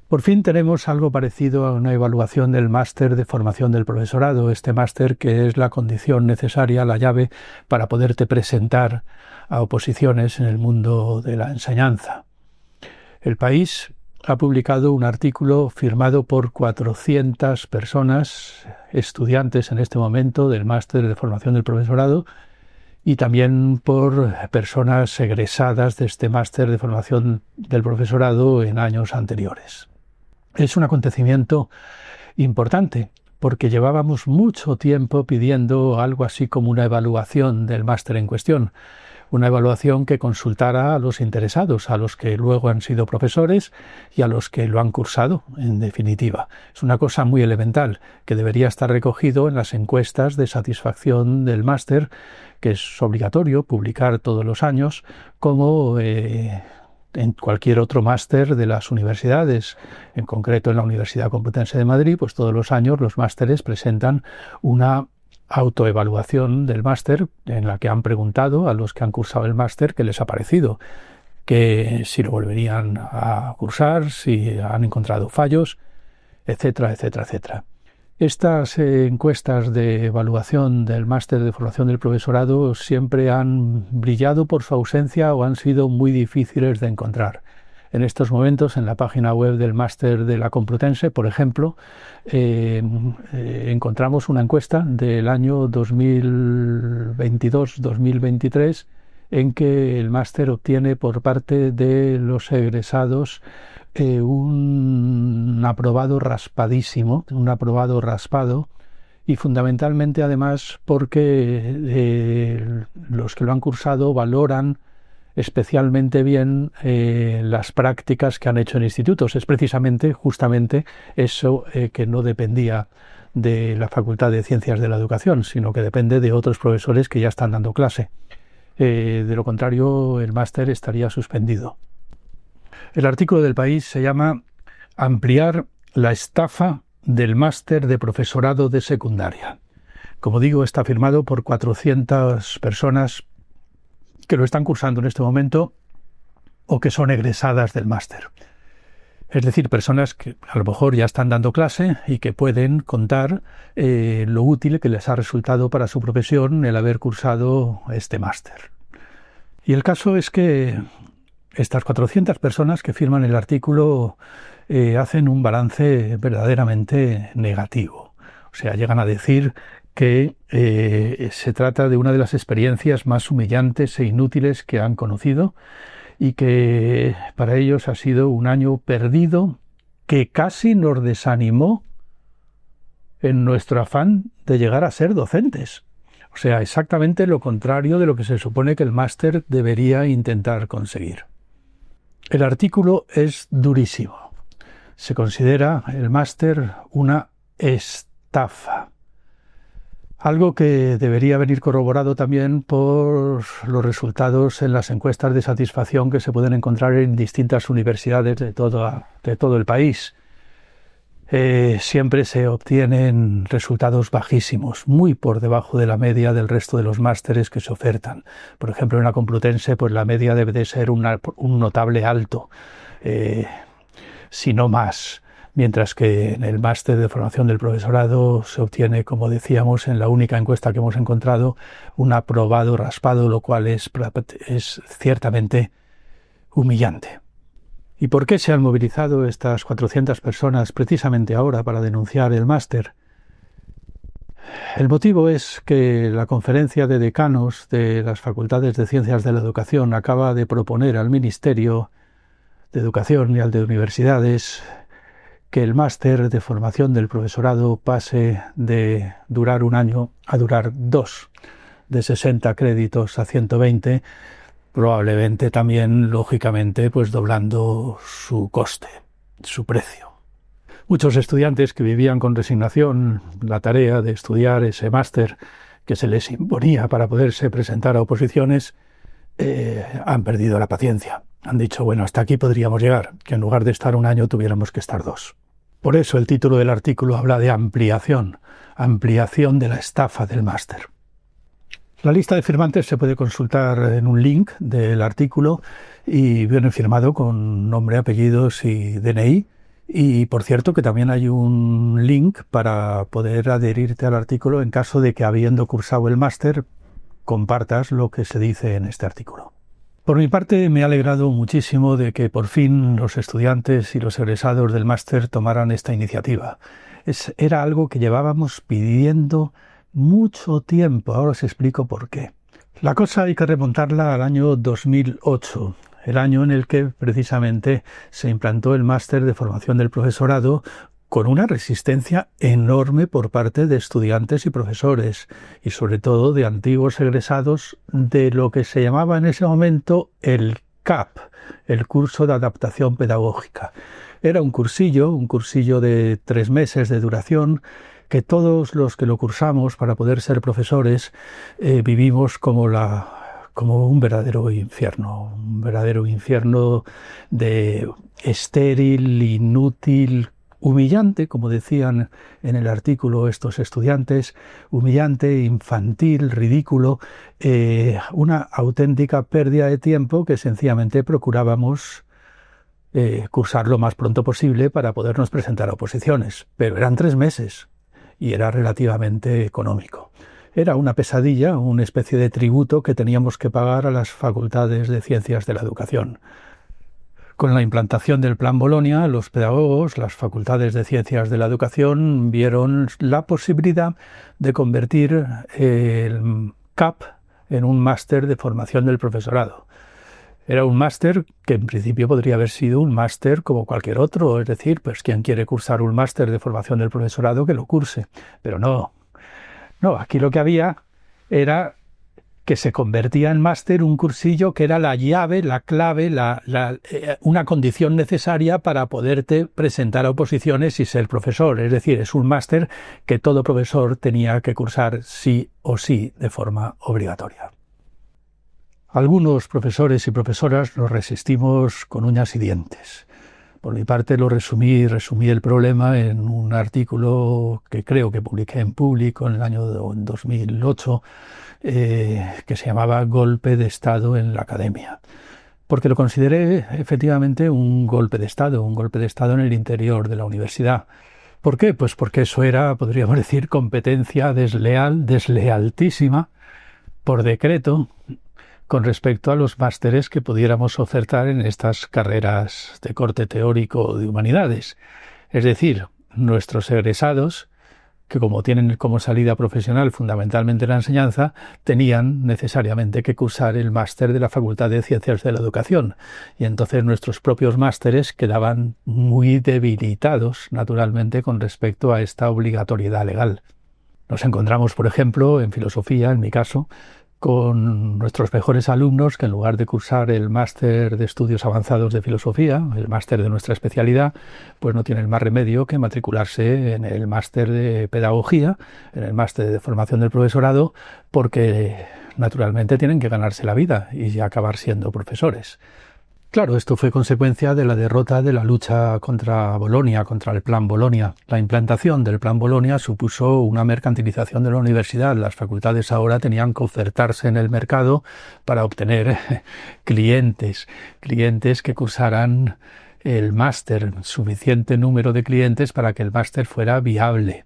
Por fin tenemos algo parecido a una evaluación del máster de formación del profesorado, este máster que es la condición necesaria, la llave para poderte presentar a oposiciones en el mundo de la enseñanza. El País ha publicado un artículo firmado por 400 personas, estudiantes en este momento del máster de formación del profesorado, y también por personas egresadas de este máster de formación del profesorado en años anteriores. Es un acontecimiento importante porque llevábamos mucho tiempo pidiendo algo así como una evaluación del máster en cuestión, una evaluación que consultara a los interesados, a los que luego han sido profesores y a los que lo han cursado, en definitiva. Es una cosa muy elemental que debería estar recogido en las encuestas de satisfacción del máster, que es obligatorio publicar todos los años, como en cualquier otro máster de las universidades. En concreto, en la Universidad Complutense de Madrid, pues todos los años los másteres presentan una autoevaluación del máster en la que han preguntado a los que han cursado el máster qué les ha parecido, que si lo volverían a cursar, si han encontrado fallos, etcétera, etcétera, etcétera. Estas encuestas de evaluación del máster de formación del profesorado siempre han brillado por su ausencia o han sido muy difíciles de encontrar. En estos momentos, en la página web del máster de la Complutense, por ejemplo, encontramos una encuesta del año 2022-2023 en que el máster obtiene por parte de los egresados un aprobado raspadísimo, un aprobado raspado, y fundamentalmente además porque los que lo han cursado valoran especialmente bien las prácticas que han hecho en institutos. Es precisamente, justamente, eso que no dependía de la Facultad de Ciencias de la Educación, sino que depende de otros profesores que ya están dando clase. De lo contrario, el máster estaría suspendido. El artículo del País se llama «Ampliar la estafa del máster de profesorado de secundaria». Como digo, está firmado por 400 personas que lo están cursando en este momento o que son egresadas del máster. Es decir, personas que a lo mejor ya están dando clase y que pueden contar lo útil que les ha resultado para su profesión el haber cursado este máster. Y el caso es que estas 400 personas que firman el artículo hacen un balance verdaderamente negativo. O sea, llegan a decir que se trata de una de las experiencias más humillantes e inútiles que han conocido y que para ellos ha sido un año perdido que casi nos desanimó en nuestro afán de llegar a ser docentes. O sea, exactamente lo contrario de lo que se supone que el máster debería intentar conseguir. El artículo es durísimo. Se considera el máster una estafa. Algo que debería venir corroborado también por los resultados en las encuestas de satisfacción que se pueden encontrar en distintas universidades de todo el país. Siempre se obtienen resultados bajísimos, muy por debajo de la media del resto de los másteres que se ofertan. Por ejemplo, en la Complutense, pues la media debe de ser un notable alto, si no más. Mientras que en el máster de formación del profesorado se obtiene, como decíamos, en la única encuesta que hemos encontrado, un aprobado raspado, lo cual es ciertamente humillante. ¿Y por qué se han movilizado estas 400 personas precisamente ahora para denunciar el máster? El motivo es que la Conferencia de Decanos de las Facultades de Ciencias de la Educación acaba de proponer al Ministerio de Educación y al de Universidades que el máster de formación del profesorado pase de durar un año a durar 2, de 60 créditos a 120, probablemente también, lógicamente, pues doblando su coste, su precio. Muchos estudiantes que vivían con resignación la tarea de estudiar ese máster que se les imponía para poderse presentar a oposiciones, han perdido la paciencia. Han dicho, bueno, hasta aquí podríamos llegar, que en lugar de estar un año tuviéramos que estar 2. Por eso el título del artículo habla de ampliación de la estafa del máster. La lista de firmantes se puede consultar en un link del artículo y viene firmado con nombre, apellidos y DNI, Y por cierto que también hay un link para poder adherirte al artículo en caso de que, habiendo cursado el máster, compartas lo que se dice en este artículo. Por mi parte, me ha alegrado muchísimo de que por fin los estudiantes y los egresados del máster tomaran esta iniciativa. Era algo que llevábamos pidiendo mucho tiempo. Ahora os explico por qué. La cosa hay que remontarla al año 2008, el año en el que precisamente se implantó el máster de formación del profesorado, con una resistencia enorme por parte de estudiantes y profesores, y sobre todo de antiguos egresados de lo que se llamaba en ese momento el CAP, el curso de adaptación pedagógica. Era un cursillo de 3 meses de duración, que todos los que lo cursamos para poder ser profesores vivimos como un verdadero infierno de estéril, inútil, humillante, como decían en el artículo estos estudiantes, humillante, infantil, ridículo, una auténtica pérdida de tiempo que sencillamente procurábamos cursar lo más pronto posible para podernos presentar a oposiciones. Pero eran 3 meses y era relativamente económico. Era una pesadilla, una especie de tributo que teníamos que pagar a las facultades de Ciencias de la Educación. Con la implantación del Plan Bolonia, los pedagogos, las facultades de Ciencias de la Educación, vieron la posibilidad de convertir el CAP en un máster de formación del profesorado. Era un máster que en principio podría haber sido un máster como cualquier otro, es decir, pues quien quiere cursar un máster de formación del profesorado que lo curse. Pero no, aquí lo que había era que se convertía en máster un cursillo que era la llave, la clave, una condición necesaria para poderte presentar a oposiciones y ser profesor. Es decir, es un máster que todo profesor tenía que cursar sí o sí de forma obligatoria. Algunos profesores y profesoras nos resistimos con uñas y dientes. Por mi parte resumí el problema en un artículo que creo que publiqué en Público en el año 2008, que se llamaba Golpe de Estado en la Academia. Porque lo consideré efectivamente un golpe de Estado en el interior de la universidad. ¿Por qué? Pues porque eso era, podríamos decir, competencia deslealtísima, por decreto, con respecto a los másteres que pudiéramos ofertar en estas carreras de corte teórico de humanidades. Es decir, nuestros egresados, que como tienen como salida profesional fundamentalmente la enseñanza, tenían necesariamente que cursar el máster de la Facultad de Ciencias de la Educación. Y entonces nuestros propios másteres quedaban muy debilitados, naturalmente, con respecto a esta obligatoriedad legal. Nos encontramos, por ejemplo, en filosofía, en mi caso, con nuestros mejores alumnos que en lugar de cursar el máster de estudios avanzados de filosofía, el máster de nuestra especialidad, pues no tienen más remedio que matricularse en el máster de pedagogía, en el máster de formación del profesorado, porque naturalmente tienen que ganarse la vida y acabar siendo profesores. Claro, esto fue consecuencia de la derrota de la lucha contra Bolonia, contra el Plan Bolonia. La implantación del Plan Bolonia supuso una mercantilización de la universidad. Las facultades ahora tenían que ofertarse en el mercado para obtener clientes que cursaran el máster, suficiente número de clientes para que el máster fuera viable.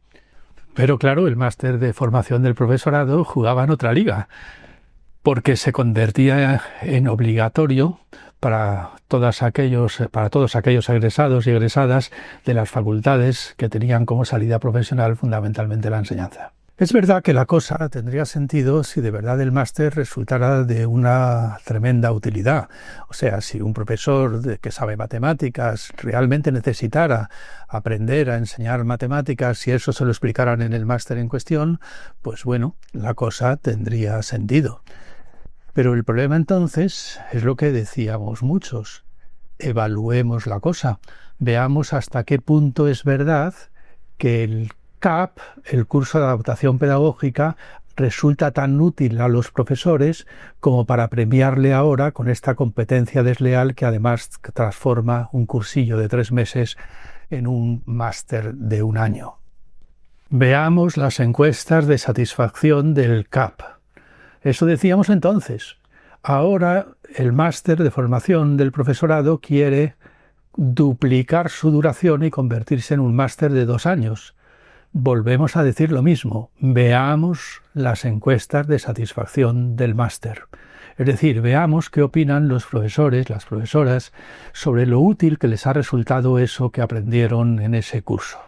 Pero claro, el máster de formación del profesorado jugaba en otra liga, porque se convertía en obligatorio para todos aquellos egresados y egresadas de las facultades que tenían como salida profesional fundamentalmente la enseñanza. Es verdad que la cosa tendría sentido si de verdad el máster resultara de una tremenda utilidad. O sea, si un profesor que sabe matemáticas realmente necesitara aprender a enseñar matemáticas, si eso se lo explicaran en el máster en cuestión, pues bueno, la cosa tendría sentido. Pero el problema entonces es lo que decíamos muchos. Evaluemos la cosa. Veamos hasta qué punto es verdad que el CAP, el curso de adaptación pedagógica, resulta tan útil a los profesores como para premiarle ahora con esta competencia desleal que además transforma un cursillo de 3 meses en un máster de 1 año. Veamos las encuestas de satisfacción del CAP. Eso decíamos entonces. Ahora el máster de formación del profesorado quiere duplicar su duración y convertirse en un máster de 2 años. Volvemos a decir lo mismo. Veamos las encuestas de satisfacción del máster. Es decir, veamos qué opinan los profesores, las profesoras, sobre lo útil que les ha resultado eso que aprendieron en ese curso.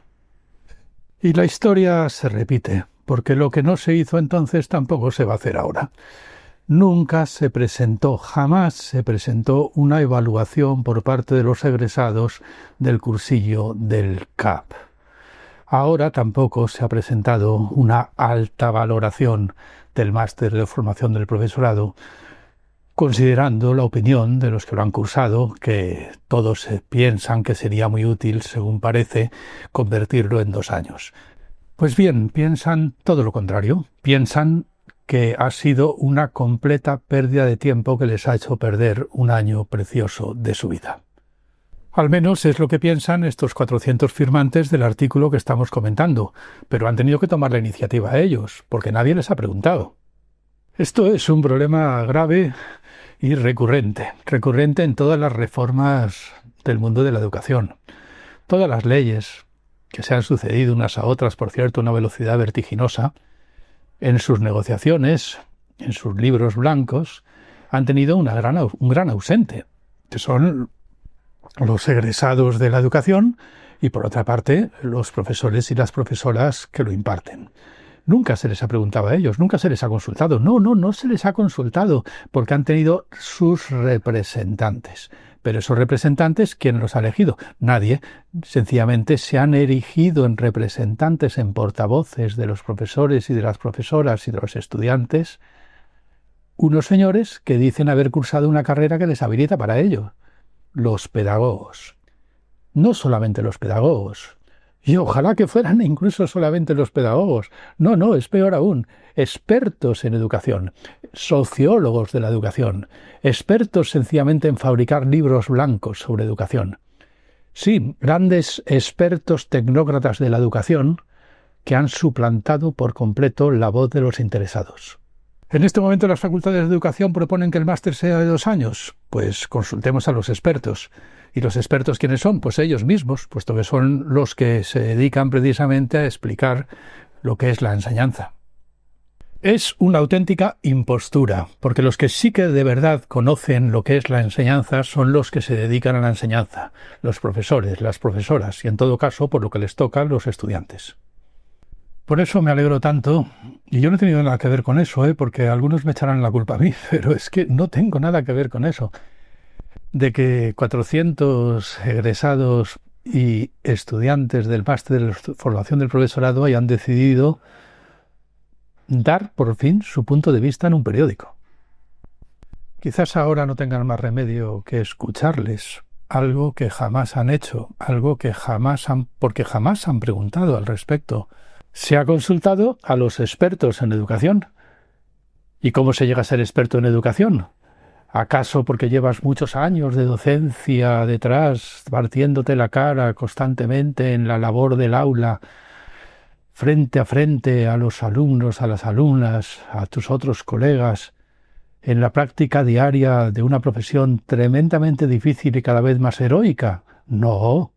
Y la historia se repite, porque lo que no se hizo entonces tampoco se va a hacer ahora. Nunca se presentó, jamás se presentó una evaluación por parte de los egresados del cursillo del CAP. Ahora tampoco se ha presentado una alta valoración del máster de formación del profesorado, considerando la opinión de los que lo han cursado, que todos piensan que sería muy útil, según parece, convertirlo en 2 años. Pues bien, piensan todo lo contrario. Piensan que ha sido una completa pérdida de tiempo que les ha hecho perder un año precioso de su vida. Al menos es lo que piensan estos 400 firmantes del artículo que estamos comentando, pero han tenido que tomar la iniciativa ellos, porque nadie les ha preguntado. Esto es un problema grave y recurrente en todas las reformas del mundo de la educación. Todas las leyes que se han sucedido unas a otras, por cierto, a una velocidad vertiginosa, en sus negociaciones, en sus libros blancos, han tenido un gran ausente, que son los egresados de la educación y, por otra parte, los profesores y las profesoras que lo imparten. Nunca se les ha preguntado a ellos, nunca se les ha consultado. No se les ha consultado, porque han tenido sus representantes. Pero esos representantes, ¿quién los ha elegido? Nadie. Sencillamente se han erigido en representantes, en portavoces de los profesores y de las profesoras y de los estudiantes, unos señores que dicen haber cursado una carrera que les habilita para ello. Los pedagogos. No solamente los pedagogos. Y ojalá que fueran incluso solamente los pedagogos. No, es peor aún. Expertos en educación, sociólogos de la educación, expertos sencillamente en fabricar libros blancos sobre educación. Sí, grandes expertos tecnócratas de la educación que han suplantado por completo la voz de los interesados. En este momento las facultades de educación proponen que el máster sea de 2 años. Pues consultemos a los expertos. ¿Y los expertos quiénes son? Pues ellos mismos, puesto que son los que se dedican precisamente a explicar lo que es la enseñanza. Es una auténtica impostura, porque los que sí que de verdad conocen lo que es la enseñanza son los que se dedican a la enseñanza, los profesores, las profesoras y, en todo caso, por lo que les toca, los estudiantes. Por eso me alegro tanto, y yo no he tenido nada que ver con eso, porque algunos me echarán la culpa a mí, pero es que no tengo nada que ver con eso, de que 400 egresados y estudiantes del máster de formación del profesorado hayan decidido dar por fin su punto de vista en un periódico. Quizás ahora no tengan más remedio que escucharles, algo que jamás han hecho, algo que porque jamás han preguntado al respecto. Se ha consultado a los expertos en educación. ¿Y cómo se llega a ser experto en educación? ¿Acaso porque llevas muchos años de docencia detrás, partiéndote la cara constantemente en la labor del aula, frente a frente a los alumnos, a las alumnas, a tus otros colegas, en la práctica diaria de una profesión tremendamente difícil y cada vez más heroica? No.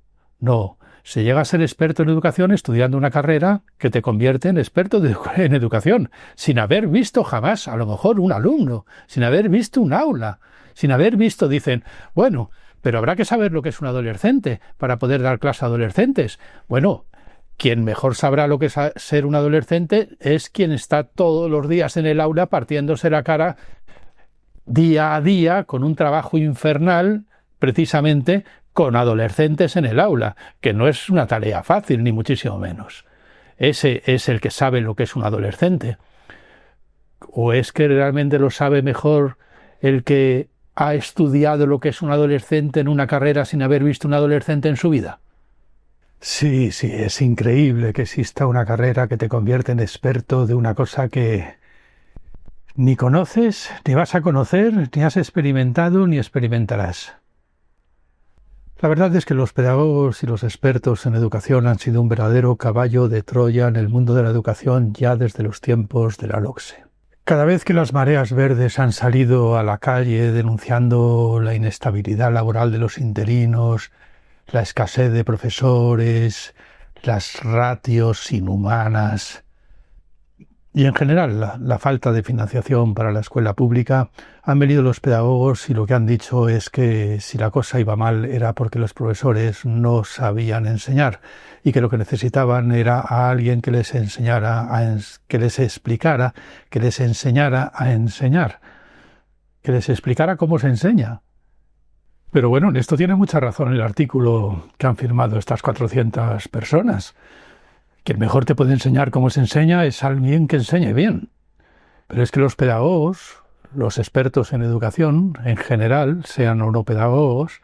Se llega a ser experto en educación estudiando una carrera que te convierte en experto en educación, sin haber visto jamás, a lo mejor, un alumno, sin haber visto un aula, sin haber visto, dicen, bueno, pero habrá que saber lo que es un adolescente para poder dar clase a adolescentes. Bueno, quien mejor sabrá lo que es ser un adolescente es quien está todos los días en el aula partiéndose la cara día a día con un trabajo infernal, precisamente con adolescentes en el aula, que no es una tarea fácil, ni muchísimo menos. Ese es el que sabe lo que es un adolescente. ¿O es que realmente lo sabe mejor el que ha estudiado lo que es un adolescente en una carrera sin haber visto un adolescente en su vida? Sí, es increíble que exista una carrera que te convierte en experto de una cosa que ni conoces, ni vas a conocer, ni has experimentado, ni experimentarás. La verdad es que los pedagogos y los expertos en educación han sido un verdadero caballo de Troya en el mundo de la educación ya desde los tiempos de la LOCSE. Cada vez que las mareas verdes han salido a la calle denunciando la inestabilidad laboral de los interinos, la escasez de profesores, las ratios inhumanas y en general la falta de financiación para la escuela pública, han venido los pedagogos y lo que han dicho es que si la cosa iba mal era porque los profesores no sabían enseñar y que lo que necesitaban era a alguien que les enseñara, que les explicara, que les enseñara a enseñar, que les explicara cómo se enseña. Pero bueno, en esto tiene mucha razón el artículo que han firmado estas 400 personas. Quien mejor te puede enseñar cómo se enseña es alguien que enseñe bien. Pero es que los pedagogos, los expertos en educación, en general, sean o no pedagogos,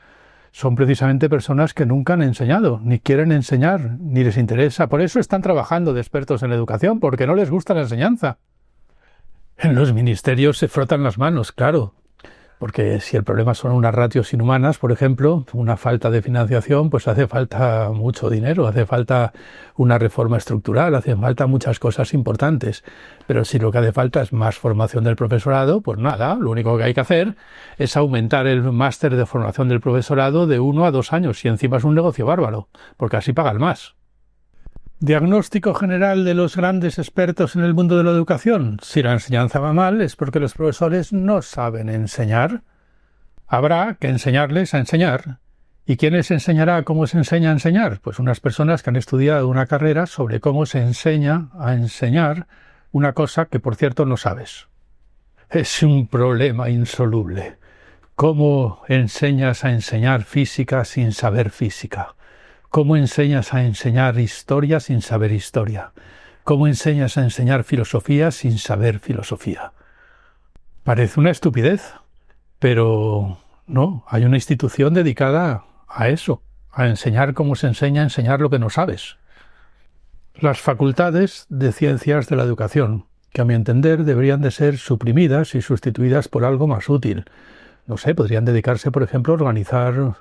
son precisamente personas que nunca han enseñado, ni quieren enseñar, ni les interesa. Por eso están trabajando de expertos en educación, porque no les gusta la enseñanza. En los ministerios se frotan las manos, claro. Porque si el problema son unas ratios inhumanas, por ejemplo, una falta de financiación, pues hace falta mucho dinero, hace falta una reforma estructural, hace falta muchas cosas importantes. Pero si lo que hace falta es más formación del profesorado, pues nada, lo único que hay que hacer es aumentar el máster de formación del profesorado de 1 a 2 años, y encima es un negocio bárbaro, porque así pagan más. Diagnóstico general de los grandes expertos en el mundo de la educación. Si la enseñanza va mal es porque los profesores no saben enseñar. Habrá que enseñarles a enseñar. ¿Y quién les enseñará cómo se enseña a enseñar? Pues unas personas que han estudiado una carrera sobre cómo se enseña a enseñar una cosa que, por cierto, no sabes. Es un problema insoluble. ¿Cómo enseñas a enseñar física sin saber física? ¿Cómo enseñas a enseñar historia sin saber historia? ¿Cómo enseñas a enseñar filosofía sin saber filosofía? Parece una estupidez, pero no, hay una institución dedicada a eso, a enseñar cómo se enseña a enseñar lo que no sabes. Las facultades de ciencias de la educación, que a mi entender deberían de ser suprimidas y sustituidas por algo más útil. No sé, podrían dedicarse, por ejemplo, a organizar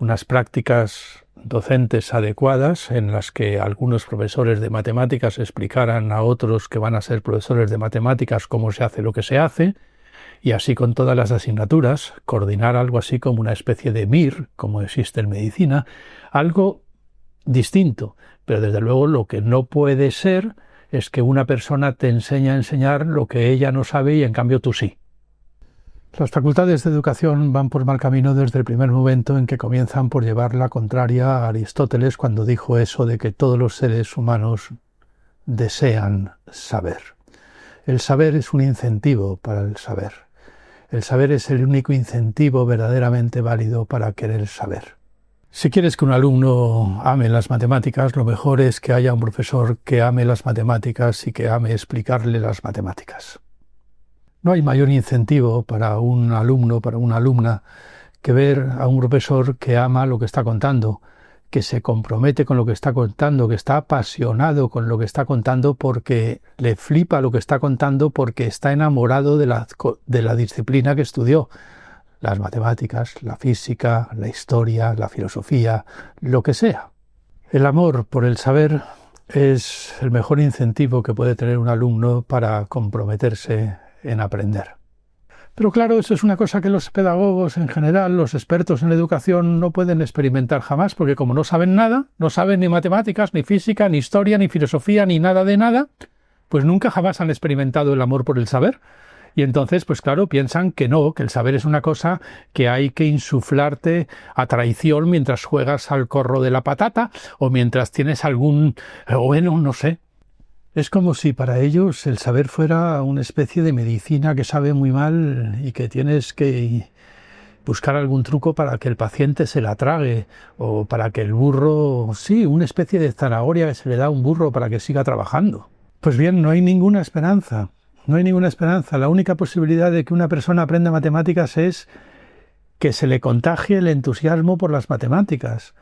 unas prácticas docentes adecuadas en las que algunos profesores de matemáticas explicaran a otros que van a ser profesores de matemáticas cómo se hace lo que se hace, y así con todas las asignaturas, coordinar algo así como una especie de MIR, como existe en medicina, algo distinto. Pero desde luego lo que no puede ser es que una persona te enseñe a enseñar lo que ella no sabe y en cambio tú sí. Las facultades de educación van por mal camino desde el primer momento en que comienzan por llevar la contraria a Aristóteles cuando dijo eso de que todos los seres humanos desean saber. El saber es un incentivo para el saber. El saber es el único incentivo verdaderamente válido para querer saber. Si quieres que un alumno ame las matemáticas, lo mejor es que haya un profesor que ame las matemáticas y que ame explicarle las matemáticas. No hay mayor incentivo para un alumno, para una alumna, que ver a un profesor que ama lo que está contando, que se compromete con lo que está contando, que está apasionado con lo que está contando porque le flipa lo que está contando, porque está enamorado de la disciplina que estudió. Las matemáticas, la física, la historia, la filosofía, lo que sea. El amor por el saber es el mejor incentivo que puede tener un alumno para comprometerse en aprender. Pero claro, eso es una cosa que los pedagogos en general, los expertos en educación, no pueden experimentar jamás, porque como no saben nada, no saben ni matemáticas, ni física, ni historia, ni filosofía, ni nada de nada, pues nunca jamás han experimentado el amor por el saber. Y entonces, pues claro, piensan que no, que el saber es una cosa que hay que insuflarte a traición mientras juegas al corro de la patata o mientras tienes algún, bueno, no sé. Es como si para ellos el saber fuera una especie de medicina que sabe muy mal y que tienes que buscar algún truco para que el paciente se la trague o para que el burro, sí, una especie de zanahoria que se le da a un burro para que siga trabajando. Pues bien, no hay ninguna esperanza, no hay ninguna esperanza. La única posibilidad de que una persona aprenda matemáticas es que se le contagie el entusiasmo por las matemáticas.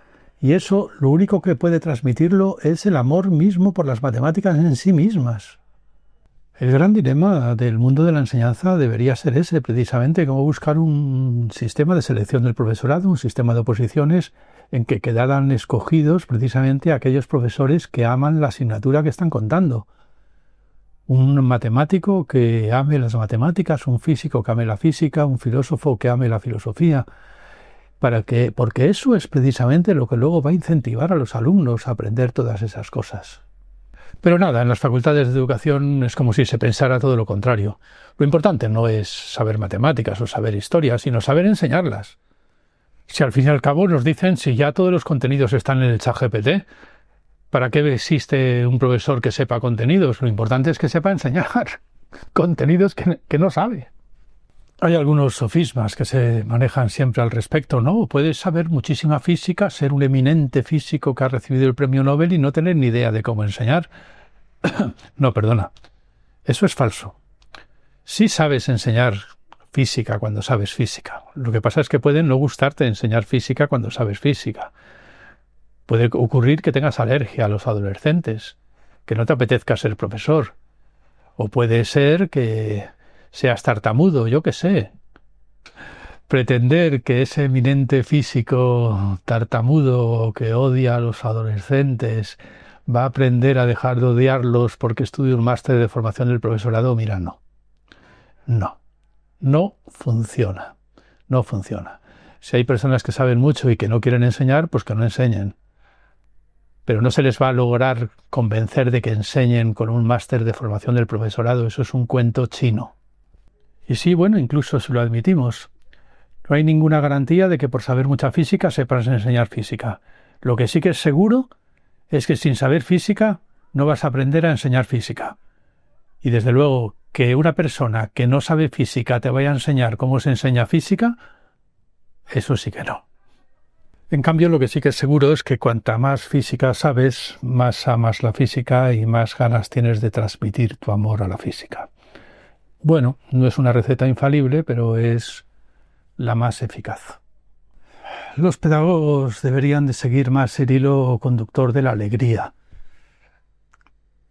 Y eso, lo único que puede transmitirlo es el amor mismo por las matemáticas en sí mismas. El gran dilema del mundo de la enseñanza debería ser ese, precisamente, cómo buscar un sistema de selección del profesorado, un sistema de oposiciones en que quedaran escogidos precisamente aquellos profesores que aman la asignatura que están contando. Un matemático que ame las matemáticas, un físico que ame la física, un filósofo que ame la filosofía. porque eso es precisamente lo que luego va a incentivar a los alumnos a aprender todas esas cosas. Pero nada, en las facultades de educación es como si se pensara todo lo contrario. Lo importante no es saber matemáticas o saber historia, sino saber enseñarlas. Si al fin y al cabo nos dicen si ya todos los contenidos están en el ChatGPT, ¿para qué existe un profesor que sepa contenidos? Lo importante es que sepa enseñar contenidos que no sabe. Hay algunos sofismas que se manejan siempre al respecto, ¿no? Puedes saber muchísima física, ser un eminente físico que ha recibido el premio Nobel y no tener ni idea de cómo enseñar. No, perdona. Eso es falso. Sí sabes enseñar física cuando sabes física. Lo que pasa es que puede no gustarte enseñar física cuando sabes física. Puede ocurrir que tengas alergia a los adolescentes, que no te apetezca ser profesor. O puede ser que seas tartamudo, yo qué sé. Pretender que ese eminente físico tartamudo que odia a los adolescentes va a aprender a dejar de odiarlos porque estudia un máster de formación del profesorado, mira, no. No funciona. No funciona. Si hay personas que saben mucho y que no quieren enseñar, pues que no enseñen. Pero no se les va a lograr convencer de que enseñen con un máster de formación del profesorado. Eso es un cuento chino. Y sí, bueno, incluso si lo admitimos, no hay ninguna garantía de que por saber mucha física sepas enseñar física. Lo que sí que es seguro es que sin saber física no vas a aprender a enseñar física. Y desde luego que una persona que no sabe física te vaya a enseñar cómo se enseña física, eso sí que no. En cambio, lo que sí que es seguro es que cuanta más física sabes, más amas la física y más ganas tienes de transmitir tu amor a la física. Bueno, no es una receta infalible, pero es la más eficaz. Los pedagogos deberían de seguir más el hilo conductor de la alegría.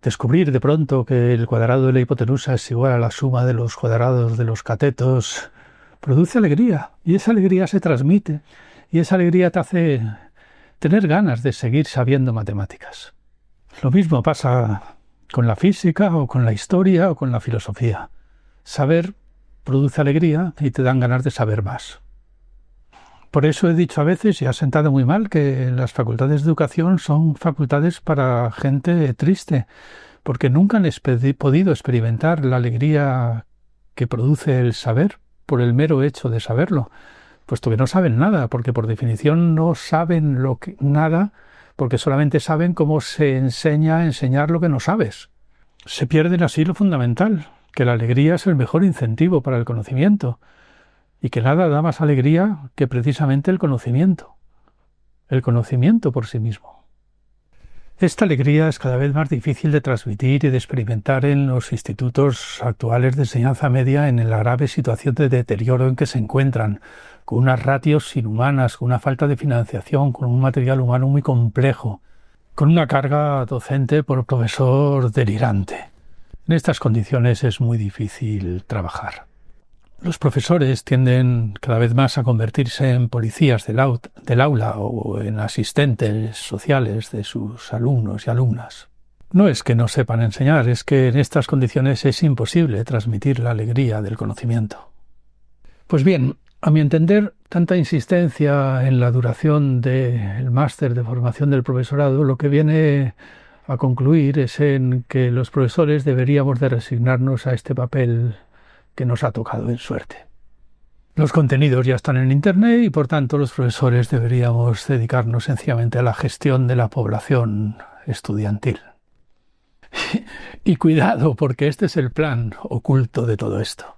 Descubrir de pronto que el cuadrado de la hipotenusa es igual a la suma de los cuadrados de los catetos produce alegría, y esa alegría se transmite, y esa alegría te hace tener ganas de seguir sabiendo matemáticas. Lo mismo pasa con la física o con la historia o con la filosofía. Saber produce alegría y te dan ganas de saber más. Por eso he dicho a veces, y ha sentado muy mal, que las facultades de educación son facultades para gente triste, porque nunca han podido experimentar la alegría que produce el saber por el mero hecho de saberlo, puesto que no saben nada, porque por definición no saben nada, porque solamente saben cómo se enseña a enseñar lo que no sabes. Se pierden así lo fundamental, que la alegría es el mejor incentivo para el conocimiento, y que nada da más alegría que precisamente el conocimiento por sí mismo. Esta alegría es cada vez más difícil de transmitir y de experimentar en los institutos actuales de enseñanza media en la grave situación de deterioro en que se encuentran, con unas ratios inhumanas, con una falta de financiación, con un material humano muy complejo, con una carga docente por profesor delirante. En estas condiciones es muy difícil trabajar. Los profesores tienden cada vez más a convertirse en policías del aula o en asistentes sociales de sus alumnos y alumnas. No es que no sepan enseñar, es que en estas condiciones es imposible transmitir la alegría del conocimiento. Pues bien, a mi entender, tanta insistencia en la duración del máster de formación del profesorado lo que viene a concluir es en que los profesores deberíamos de resignarnos a este papel que nos ha tocado en suerte. Los contenidos ya están en Internet y por tanto los profesores deberíamos dedicarnos sencillamente a la gestión de la población estudiantil. Y cuidado, porque este es el plan oculto de todo esto.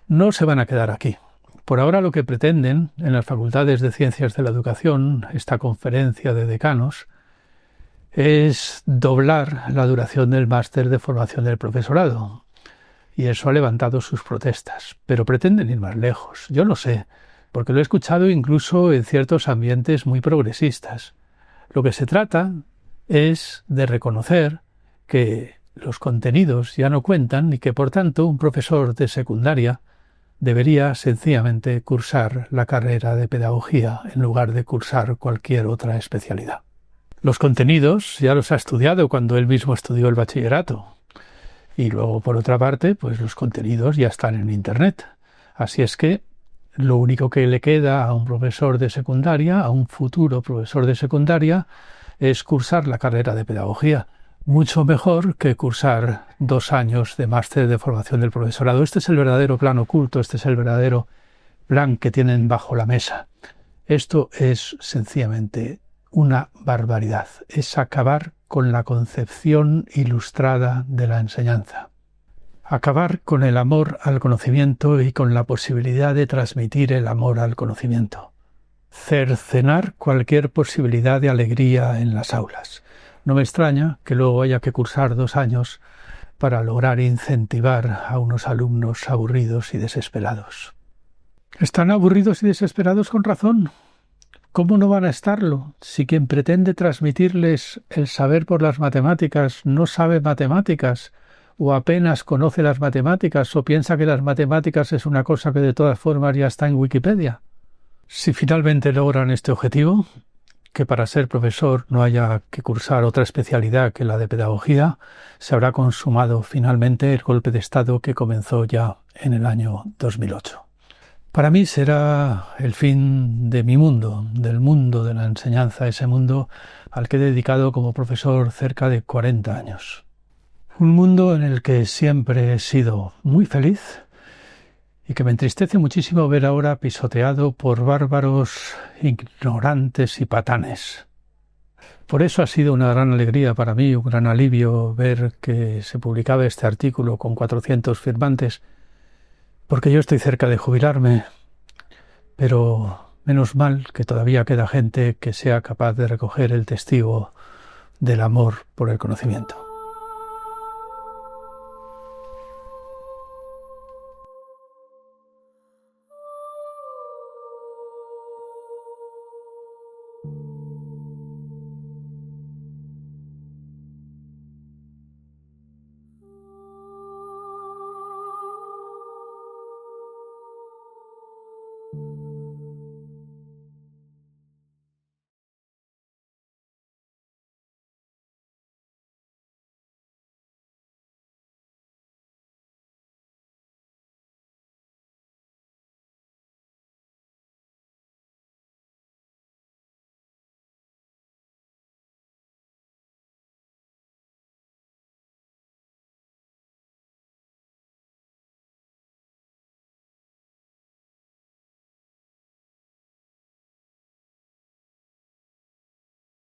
No se van a quedar aquí. Por ahora lo que pretenden en las facultades de Ciencias de la Educación, esta conferencia de decanos, es doblar la duración del máster de formación del profesorado. Y eso ha levantado sus protestas. Pero pretenden ir más lejos. Yo lo sé, porque lo he escuchado incluso en ciertos ambientes muy progresistas. Lo que se trata es de reconocer que los contenidos ya no cuentan y que, por tanto, un profesor de secundaria debería sencillamente cursar la carrera de pedagogía en lugar de cursar cualquier otra especialidad. Los contenidos ya los ha estudiado cuando él mismo estudió el bachillerato. Y luego, por otra parte, pues los contenidos ya están en Internet. Así es que Lo único que le queda a un profesor de secundaria, a un futuro profesor de secundaria, es cursar la carrera de pedagogía. Mucho mejor que cursar 2 años de máster de formación del profesorado. Este es el verdadero plan oculto, este es el verdadero plan que tienen bajo la mesa. Esto es sencillamente una barbaridad. Es acabar con la concepción ilustrada de la enseñanza. Acabar con el amor al conocimiento y con la posibilidad de transmitir el amor al conocimiento. Cercenar cualquier posibilidad de alegría en las aulas. No me extraña que luego haya que cursar 2 años para lograr incentivar a unos alumnos aburridos y desesperados. Están aburridos y desesperados con razón. ¿Cómo no van a estarlo si quien pretende transmitirles el saber por las matemáticas no sabe matemáticas o apenas conoce las matemáticas o piensa que las matemáticas es una cosa que de todas formas ya está en Wikipedia? Si finalmente logran este objetivo, que para ser profesor no haya que cursar otra especialidad que la de pedagogía, se habrá consumado finalmente el golpe de Estado que comenzó ya en el año 2008. Para mí será el fin de mi mundo, del mundo de la enseñanza, ese mundo al que he dedicado como profesor cerca de 40 años. Un mundo en el que siempre he sido muy feliz y que me entristece muchísimo ver ahora pisoteado por bárbaros, ignorantes y patanes. Por eso ha sido una gran alegría para mí, un gran alivio ver que se publicaba este artículo con 400 firmantes, porque yo estoy cerca de jubilarme, pero menos mal que todavía queda gente que sea capaz de recoger el testigo del amor por el conocimiento.